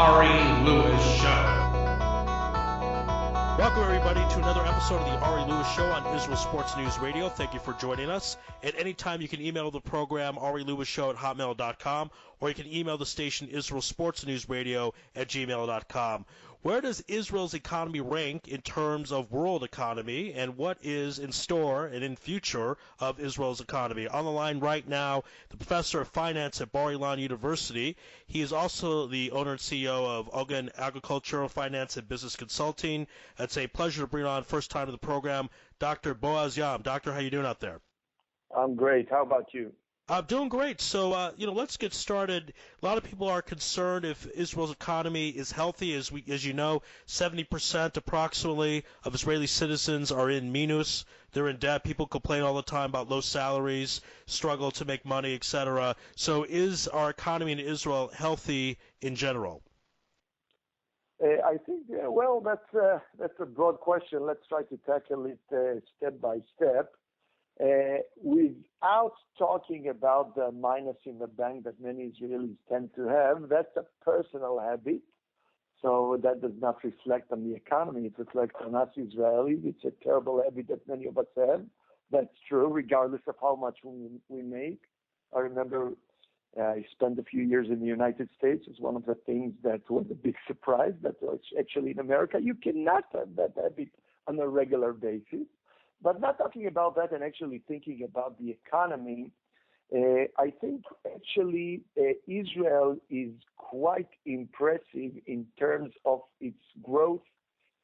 Ari Lewis Show. Welcome, everybody, to another episode of the Ari Lewis Show on Israel Sports News Radio. Thank you for joining us. At any time, you can email the program, arilewisshow@hotmail.com, or you can email the station, Israel Sports News Radio @gmail.com. Where does Israel's economy rank in terms of world economy, and what is in store and in future of Israel's economy? On the line right now, the professor of finance at Bar Ilan University. He is also the owner and CEO of Ogan Agricultural Finance and Business Consulting. It's a pleasure to bring on first time to the program, Dr. Boz Yam. Doctor, how you doing out there? I'm great. How about you? I'm doing great. So, let's get started. A lot of people are concerned if Israel's economy is healthy. As you know, 70% approximately of Israeli citizens are in minus. They're in debt. People complain all the time about low salaries, struggle to make money, etc. So, is our economy in Israel healthy in general? I think, that's a broad question. Let's try to tackle it step by step. Without talking about the minus in the bank that many Israelis tend to have, that's a personal habit. So that does not reflect on the economy. It reflects on us Israelis. It's a terrible habit that many of us have. That's true, regardless of how much we make. I remember I spent a few years in the United States. It's one of the things that was a big surprise that actually in America you cannot have that habit on a regular basis. But not talking about that and actually thinking about the economy, I think actually Israel is quite impressive in terms of its growth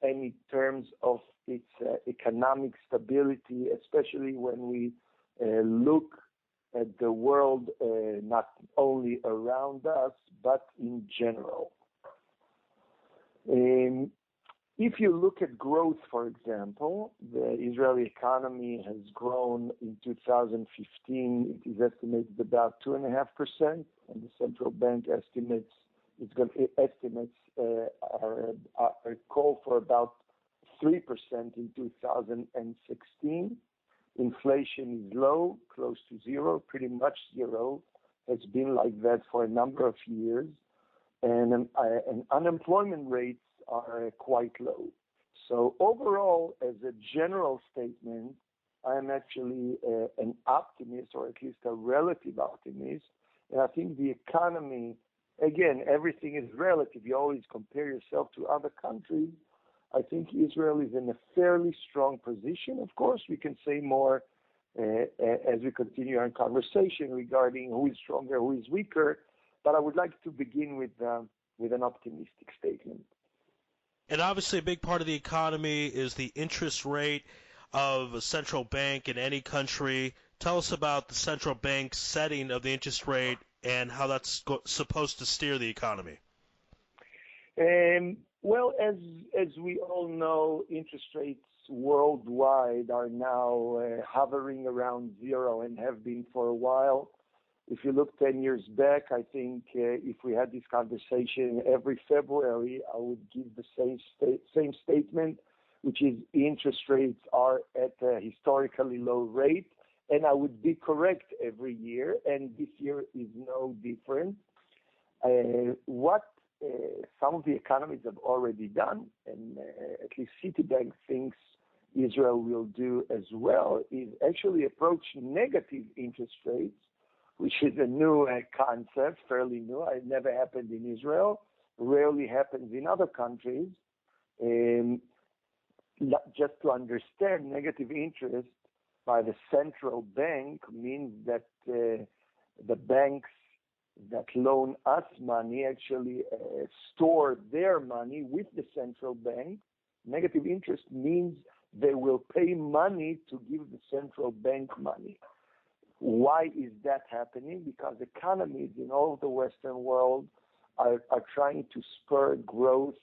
and in terms of its economic stability, especially when we look at the world not only around us, but in general. If you look at growth, for example, the Israeli economy has grown in 2015. It is estimated about 2.5%, and the central bank estimates call for about 3% in 2016. Inflation is low, close to zero, pretty much zero. It's been like that for a number of years, and unemployment rates are quite low. So overall, as a general statement, I am actually an optimist, or at least a relative optimist. And I think the economy, again, everything is relative. You always compare yourself to other countries. I think Israel is in a fairly strong position. Of course, we can say more as we continue our conversation regarding who is stronger, who is weaker. But I would like to begin with an optimistic statement. And obviously a big part of the economy is the interest rate of a central bank in any country. Tell us about the central bank's setting of the interest rate and how that's supposed to steer the economy. Well, as we all know, interest rates worldwide are now hovering around zero and have been for a while. If you look 10 years back, I think if we had this conversation every February, I would give the same statement, which is interest rates are at a historically low rate, and I would be correct every year, and this year is no different. What some of the economies have already done, and at least Citibank thinks Israel will do as well, is actually approach negative interest rates, which is a new concept, fairly new. It never happened in Israel, rarely happens in other countries. Just to understand, negative interest by the central bank means that the banks that loan us money actually store their money with the central bank. Negative interest means they will pay money to give the central bank money. Why is that happening? Because economies in all of the Western world are trying to spur growth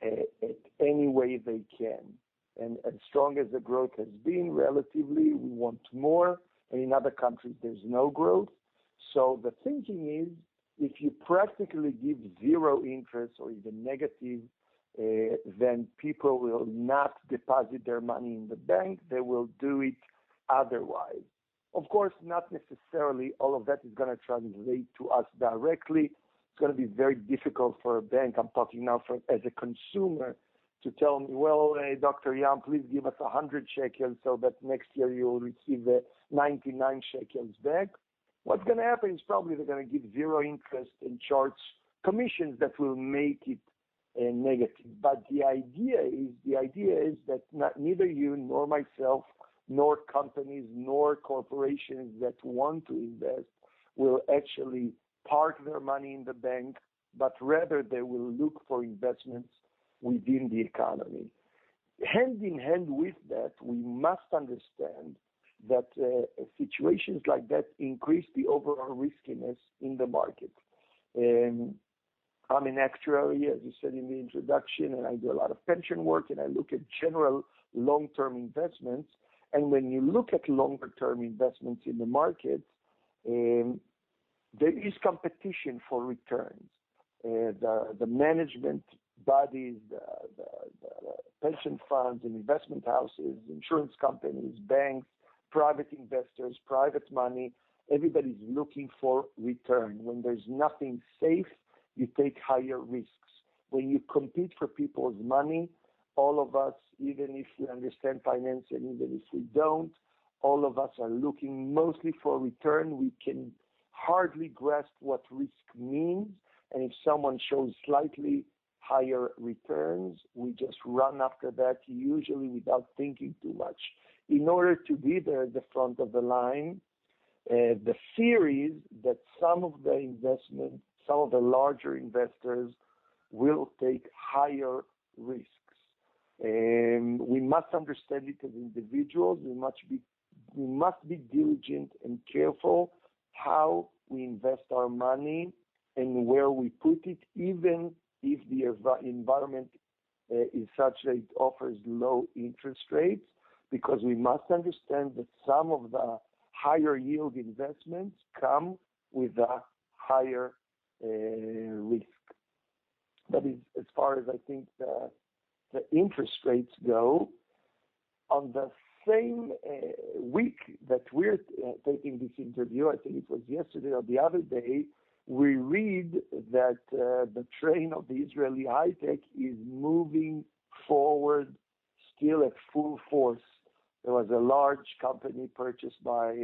at any way they can. And as strong as the growth has been relatively, we want more. And in other countries, there's no growth. So the thinking is, if you practically give zero interest or even negative, then people will not deposit their money in the bank. They will do it otherwise. Of course, not necessarily all of that is going to translate to us directly. it's going to be very difficult for a bank. I'm talking now as a consumer to tell me, well, Dr. Yam, please give us 100 shekels so that next year you will receive 99 shekels back. What's going to happen is probably they're going to give zero interest and charge commissions that will make it negative. But the idea is that neither you nor myself, nor companies, nor corporations that want to invest will actually park their money in the bank, but rather they will look for investments within the economy. Hand in hand with that, we must understand that situations like that increase the overall riskiness in the market. I'm an actuary, as you said in the introduction, and I do a lot of pension work, and I look at general long-term investments. And when you look at longer-term investments in the market, there is competition for returns. The management bodies, the pension funds and investment houses, insurance companies, banks, private investors, private money, everybody's looking for return. When there's nothing safe, you take higher risks. When you compete for people's money, all of us, even if we understand finance and even if we don't, all of us are looking mostly for return. We can hardly grasp what risk means, and if someone shows slightly higher returns, we just run after that, usually without thinking too much. In order to be there at the front of the line, the fear is that some of the larger investors will take higher risks. We must understand it as individuals. We must be diligent and careful how we invest our money and where we put it, even if the environment is such that it offers low interest rates, because we must understand that some of the higher yield investments come with a higher risk. That is as far as I think the interest rates go. On the same week that we're taking this interview, I think it was yesterday or the other day, we read that the train of the Israeli high-tech is moving forward still at full force. There was a large company purchased by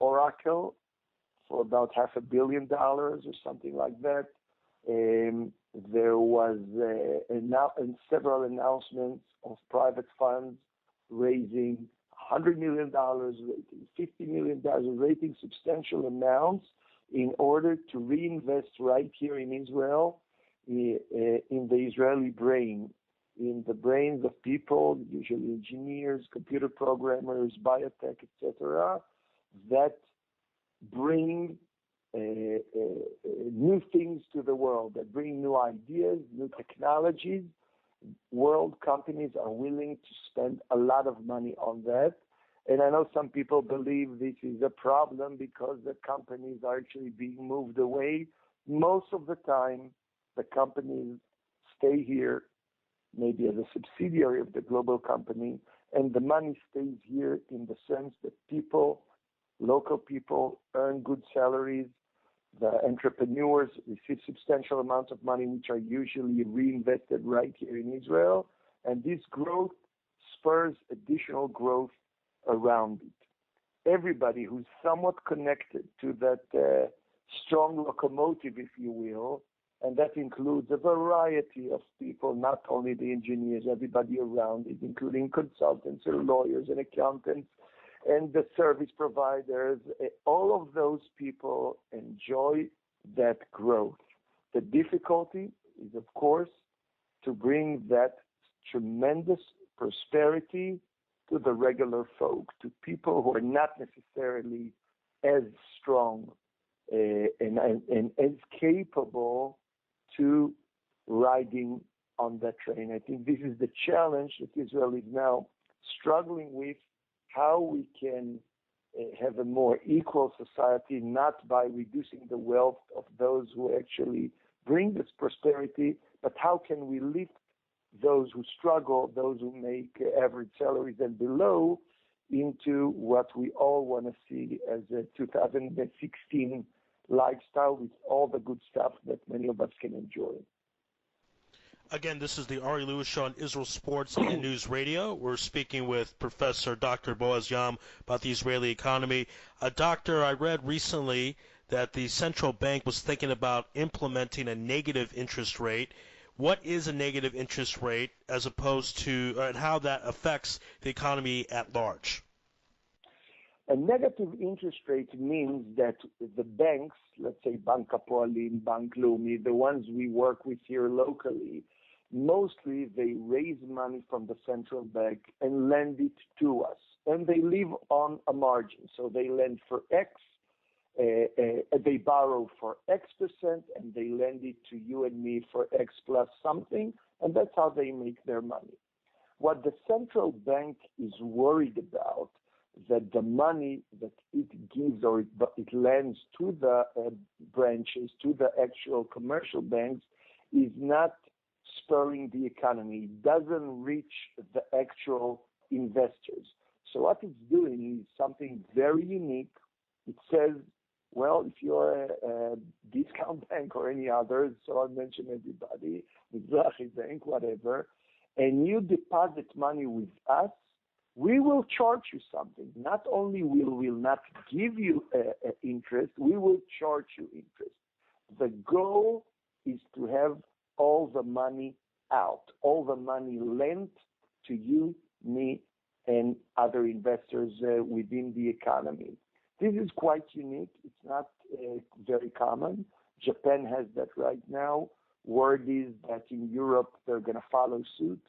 Oracle for about $500 million or something like that. There was several announcements of private funds raising $100 million, raising $50 million, raising substantial amounts in order to reinvest right here in Israel, in the Israeli brain, in the brains of people, usually engineers, computer programmers, biotech, etc., that bring new things to the world, that bring new ideas, new technologies. World companies are willing to spend a lot of money on that. And I know some people believe this is a problem because the companies are actually being moved away. Most of the time, the companies stay here, maybe as a subsidiary of the global company, and the money stays here in the sense that people, local people, earn good salaries. The entrepreneurs receive substantial amounts of money, which are usually reinvested right here in Israel. And this growth spurs additional growth around it. Everybody who's somewhat connected to that strong locomotive, if you will, and that includes a variety of people, not only the engineers, everybody around it, including consultants or lawyers and accountants and the service providers, all of those people enjoy that growth. The difficulty is, of course, to bring that tremendous prosperity to the regular folk, to people who are not necessarily as strong and as capable to riding on that train. I think this is the challenge that Israel is now struggling with, how we can have a more equal society, not by reducing the wealth of those who actually bring this prosperity, but how can we lift those who struggle, those who make average salaries and below, into what we all want to see as a 2016 lifestyle with all the good stuff that many of us can enjoy. Again, this is the Ari Lewis Show on Israel Sports and News Radio. We're speaking with Professor Dr. Boz Yam about the Israeli economy. Doctor, I read recently that the central bank was thinking about implementing a negative interest rate. What is a negative interest rate as opposed to and how that affects the economy at large? A negative interest rate means that the banks, let's say Bank Hapoalim, Bank Leumi, the ones we work with here locally, mostly they raise money from the central bank and lend it to us. And they live on a margin. So they lend for X, they borrow for X% and they lend it to you and me for X plus something. And that's how they make their money. What the central bank is worried about, that the money that it gives or it lends to the branches, to the actual commercial banks, is not spurring the economy. It doesn't reach the actual investors. So what it's doing is something very unique. It says, well, if you're a discount bank or any other, so I'll mention everybody, Mizrahi Bank, whatever, and you deposit money with us, we will charge you something. Not only will we not give you interest, we will charge you interest. The goal is to have all the money out, all the money lent to you, me, and other investors within the economy. This is quite unique. It's not very common. Japan has that right now. Word is that in Europe they're going to follow suit.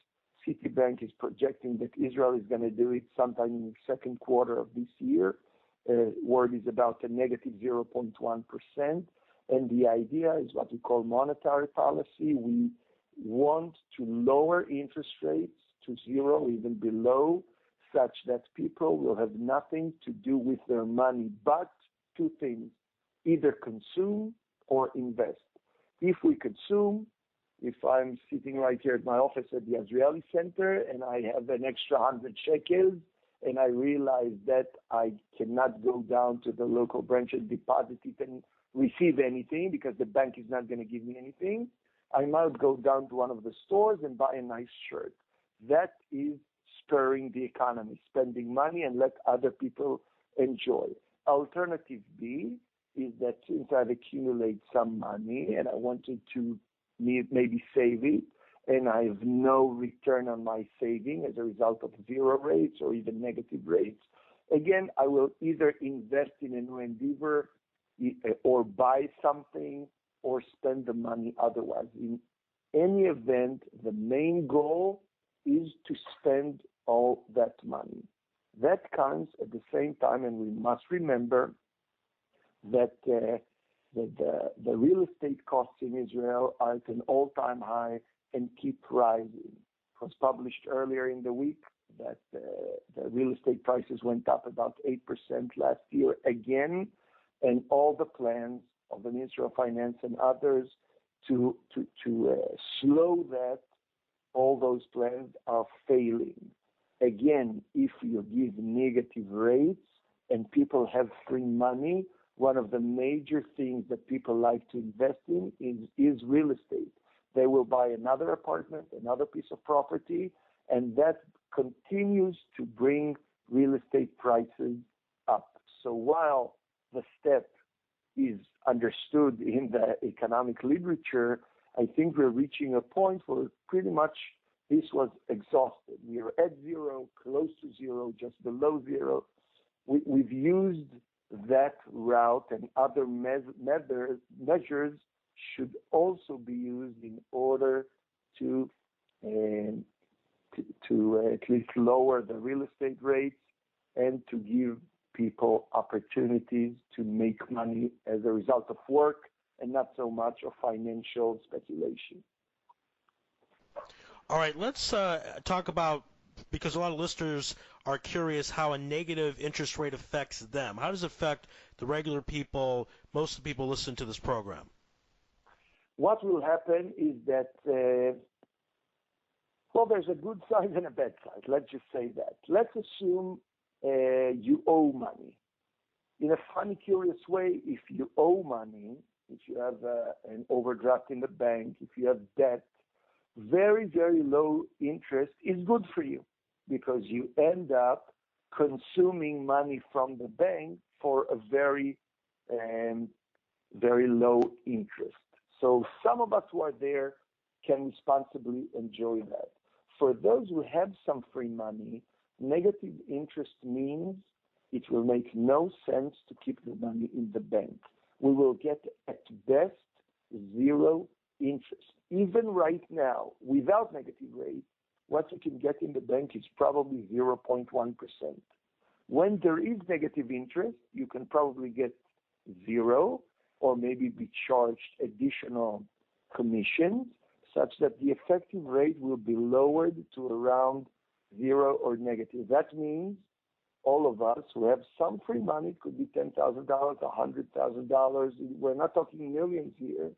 Citibank is projecting that Israel is going to do it sometime in the second quarter of this year. Word is about a negative 0.1%. And the idea is what we call monetary policy. We want to lower interest rates to zero, even below, such that people will have nothing to do with their money but two things, either consume or invest. If we consume, if I'm sitting right here at my office at the Israeli Center and I have an extra 100 shekels and I realize that I cannot go down to the local branch and deposit it and receive anything because the bank is not going to give me anything, I might go down to one of the stores and buy a nice shirt. That is spurring the economy, spending money and let other people enjoy. Alternative B is that since I've accumulated some money and I wanted to maybe save it, and I have no return on my saving as a result of zero rates or even negative rates, again, I will either invest in a new endeavor or buy something or spend the money otherwise. In any event, the main goal is to spend all that money. That comes at the same time, and we must remember that the real estate costs in Israel are at an all-time high and keep rising. It was published earlier in the week that the real estate prices went up about 8% last year again, and all the plans of the Ministry of Finance and others to slow that, all those plans are failing. Again, if you give negative rates and people have free money, one of the major things that people like to invest in is real estate. They will buy another apartment, another piece of property, and that continues to bring real estate prices up. So while the step is understood in the economic literature, I think we're reaching a point where pretty much this was exhausted. We are at zero, close to zero, just below zero. We've used that route, and other measures should also be used in order to at least lower the real estate rates and to give people opportunities to make money as a result of work and not so much of financial speculation. All right, let's talk about, because a lot of listeners are curious how a negative interest rate affects them. How does it affect the regular people, most of the people listening to this program? What will happen is that, there's a good side and a bad side. Let's just say that. Let's assume you owe money. in a funny, curious way, if you owe money, if you have an overdraft in the bank, if you have debt, very, very low interest is good for you because you end up consuming money from the bank for a very, very low interest. So some of us who are there can responsibly enjoy that. For those who have some free money, negative interest means it will make no sense to keep the money in the bank. We will get at best zero interest. Even right now, without negative rate, what you can get in the bank is probably 0.1%. When there is negative interest, you can probably get zero or maybe be charged additional commissions such that the effective rate will be lowered to around zero or negative. That means all of us who have some free money, it could be $10,000, $100,000, we're not talking millions here,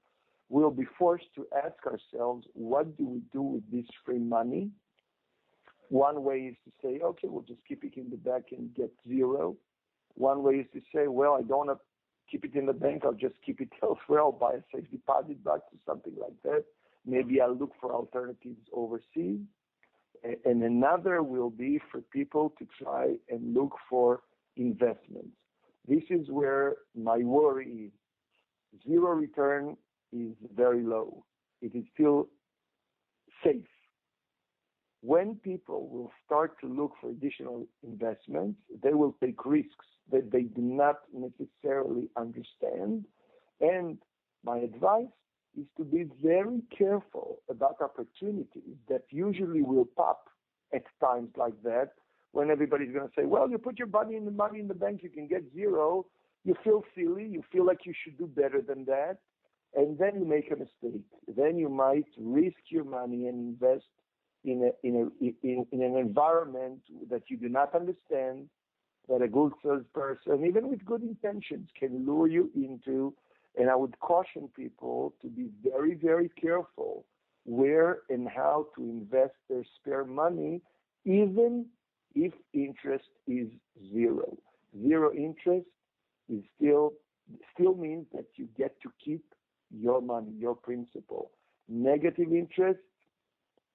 we'll be forced to ask ourselves, what do we do with this free money? One way is to say, okay, we'll just keep it in the bank and get zero. One way is to say, well, I don't want to keep it in the bank, I'll just keep it elsewhere, I'll buy a safe deposit box or something like that. Maybe I'll look for alternatives overseas. And another will be for people to try and look for investments. This is where my worry is. Zero return is very low. It is still safe. When people will start to look for additional investments, they will take risks that they do not necessarily understand. And my advice is to be very careful about opportunities that usually will pop at times like that, when everybody's going to say, well, you put your money in the bank, you can get zero. You feel silly. You feel like you should do better than that. And then you make a mistake. Then you might risk your money and invest in an environment that you do not understand, that a good salesperson, even with good intentions, can lure you into. And I would caution people to be very, very careful where and how to invest their spare money, even if interest is zero. Zero interest is still means that you get to keep your money, your principal. Negative interest,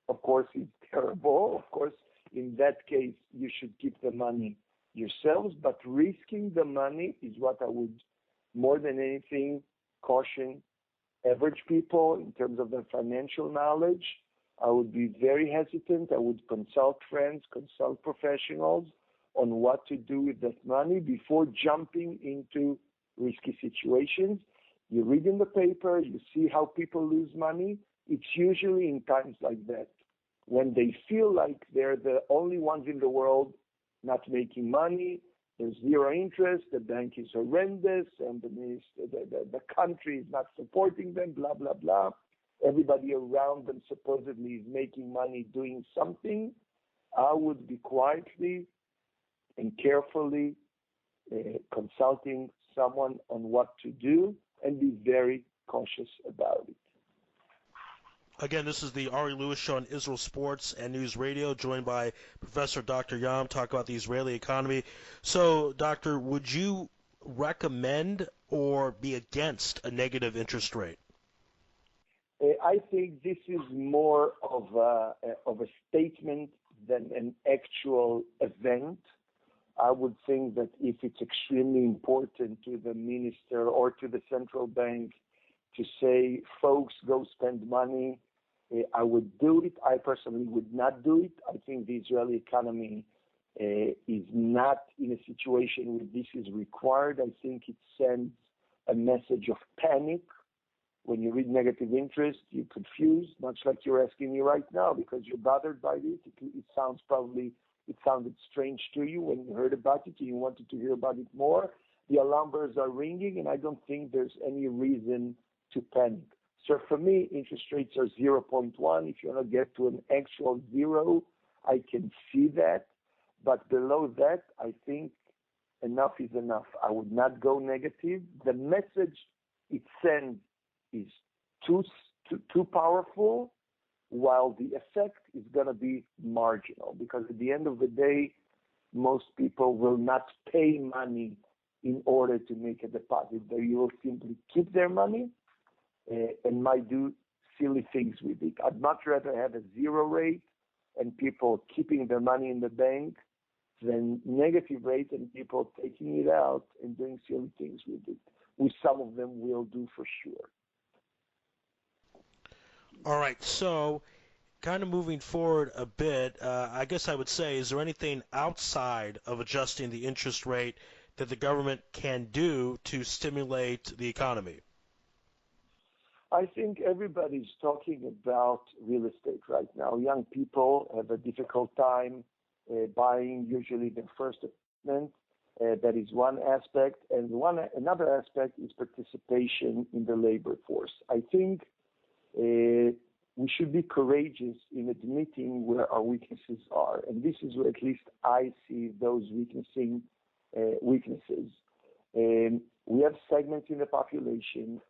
of course, is terrible. Of course, in that case, you should keep the money yourselves, but risking the money is what I would, more than anything, caution average people in terms of their financial knowledge. I would be very hesitant. I would consult friends, consult professionals on what to do with that money before jumping into risky situations. You read in the paper, you see how people lose money. It's usually in times like that, when they feel like they're the only ones in the world not making money. There's zero interest, the bank is horrendous, and the country is not supporting them, blah, blah, blah. Everybody around them supposedly is making money doing something. I would be quietly and carefully consulting someone on what to do and be very cautious about it. Again, this is the Ari Lewis Show on Israel Sports and News Radio, joined by Professor Dr. Yam, talk about the Israeli economy. So, Doctor, would you recommend or be against a negative interest rate? I think this is more of a statement than an actual event. I would think that if it's extremely important to the minister or to the central bank to say, folks, go spend money, I would do it. I personally would not do it. I think the Israeli economy is not in a situation where this is required. I think it sends a message of panic. When you read negative interest, you're confused, much like you're asking me right now, because you're bothered by this. It sounded strange to you when you heard about it and you wanted to hear about it more. The alarm bells are ringing, and I don't think there's any reason to panic. So for me, interest rates are 0.1. If you want to get to an actual zero, I can see that. But below that, I think enough is enough. I would not go negative. The message it sends is too powerful, while the effect is going to be marginal, because at the end of the day, most people will not pay money in order to make a deposit. They will simply keep their money and might do silly things with it. I'd much rather have a zero rate and people keeping their money in the bank than negative rate and people taking it out and doing silly things with it, which some of them will do for sure. All right, so kind of moving forward a bit, I guess I would say, is there anything outside of adjusting the interest rate that the government can do to stimulate the economy? I think everybody's talking about real estate right now. Young people have a difficult time buying usually their first apartment. That is one aspect. And another aspect is participation in the labor force. I think we should be courageous in admitting where our weaknesses are. And this is where at least I see those weaknesses. We have segments in the population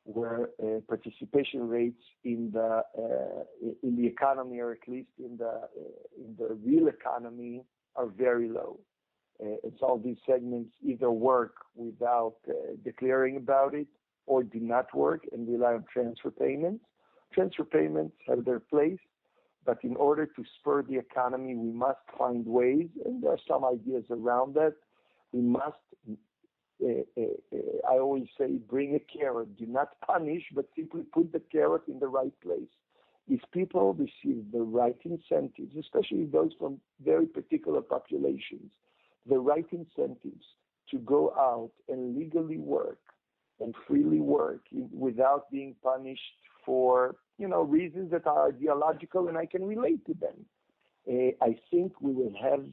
where participation rates in the economy, or at least in the real economy, are very low. And so these segments either work without declaring about it, or do not work and rely on transfer payments. Transfer payments have their place, but in order to spur the economy, we must find ways, and there are some ideas around that. We must, I always say, bring a carrot. Do not punish, but simply put the carrot in the right place. If people receive the right incentives, especially those from very particular populations, the right incentives to go out and legally work and freely work without being punished for reasons that are ideological, and I can relate to them. I think we will have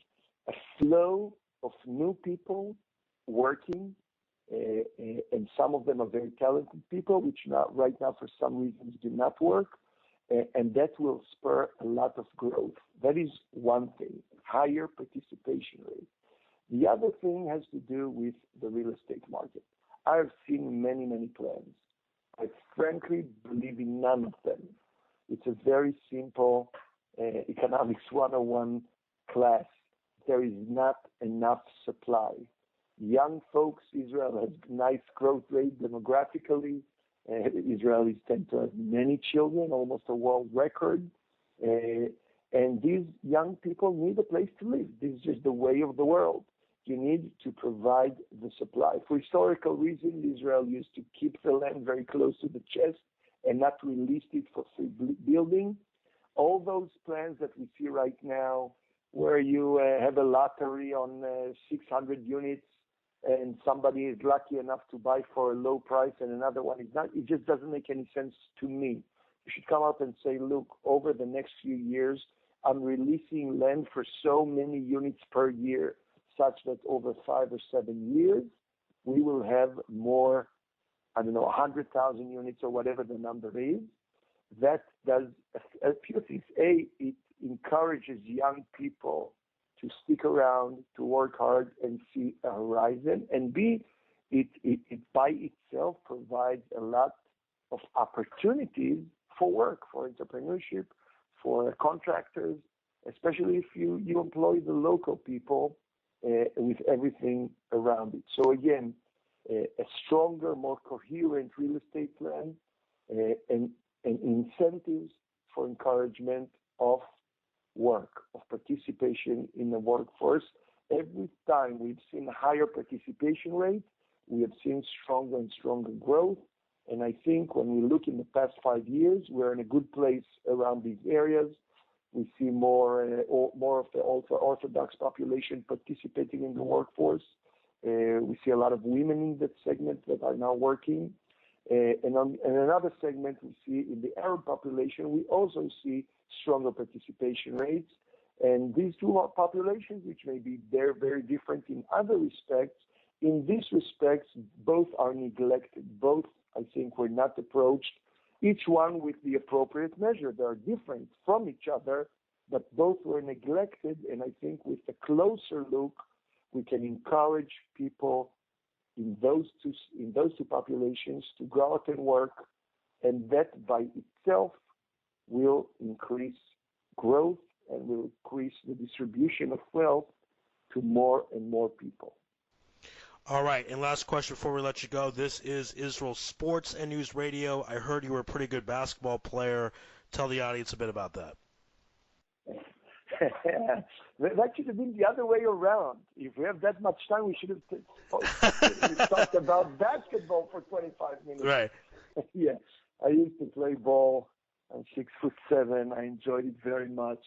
a flow of new people working, and some of them are very talented people, which right now for some reasons do not work, and that will spur a lot of growth. That is one thing, higher participation rate. The other thing has to do with the real estate market. I've seen many, many plans. I frankly believe in none of them. It's a very simple economics 101 class. There is not enough supply. Young folks, Israel has nice growth rate demographically. Israelis tend to have many children, almost a world record. And these young people need a place to live. This is just the way of the world. You need to provide the supply. For historical reasons, Israel used to keep the land very close to the chest and not release it for free building. All those plans that we see right now, where you have a lottery on 600 units and somebody is lucky enough to buy for a low price and another one is not, it just doesn't make any sense to me. You should come up and say, look, over the next few years, I'm releasing land for so many units per year, such that over 5 or 7 years, we will have more, 100,000 units or whatever the number is. That does a few things. A, it encourages young people to stick around, to work hard and see a horizon. And B, it by itself provides a lot of opportunities for work, for entrepreneurship, for contractors, especially if you employ the local people with everything around it. So again, a stronger, more coherent real estate plan and incentives for encouragement of work, of participation in the workforce. Every time we've seen higher participation rate, we have seen stronger and stronger growth. And I think when we look in the past 5 years, we're in a good place around these areas. We see more of the ultra-Orthodox population participating in the workforce. We see a lot of women in that segment that are now working. And another segment we see in the Arab population, we also see stronger participation rates. And these two populations, which may be very, very different in other respects, in these respects, both are neglected. Both, I think, were not approached, each one with the appropriate measure. They are different from each other, but both were neglected. And I think with a closer look, we can encourage people in those two populations to go out and work, and that by itself will increase growth and will increase the distribution of wealth to more and more people. All right, and last question before we let you go. This is Israel Sports and News Radio. I heard you were a pretty good basketball player. Tell the audience a bit about that. That should have been the other way around. If we have that much time, we should have talked about basketball for 25 minutes. Right. Yeah, I used to play ball. I'm 6'7". I enjoyed it very much.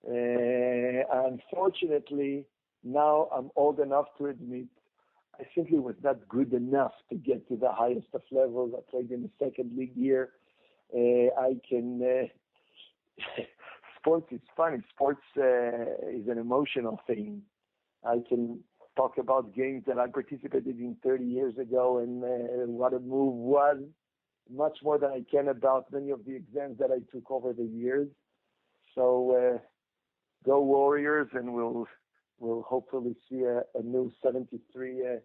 Unfortunately, now I'm old enough to admit I simply was not good enough to get to the highest of levels. I played in the second league year. Sports is funny. Sports is an emotional thing. I can talk about games that I participated in 30 years ago and what a move was, much more than I can about many of the exams that I took over the years. So go Warriors, and we'll hopefully see a new 73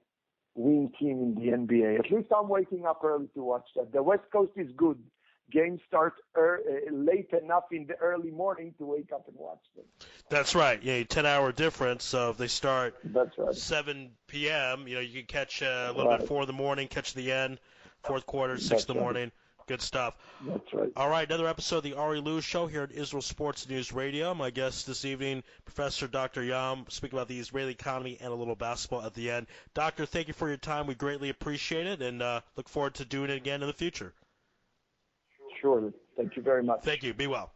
win team in the NBA. At least I'm waking up early to watch that. The West Coast is good. Games start late enough in the early morning to wake up and watch them. That's right. Yeah, 10-hour difference. So if they start That's right. 7 p.m., you can catch a little bit 4 in the morning, catch the end, fourth quarter, 6 in the morning. Good stuff. That's right. All right, another episode of the Ari Lewis Show here at Israel Sports News Radio. My guest this evening, Professor Dr. Yam, speaking about the Israeli economy and a little basketball at the end. Doctor, thank you for your time. We greatly appreciate it, and look forward to doing it again in the future. Surely. Thank you very much. Thank you. Be well.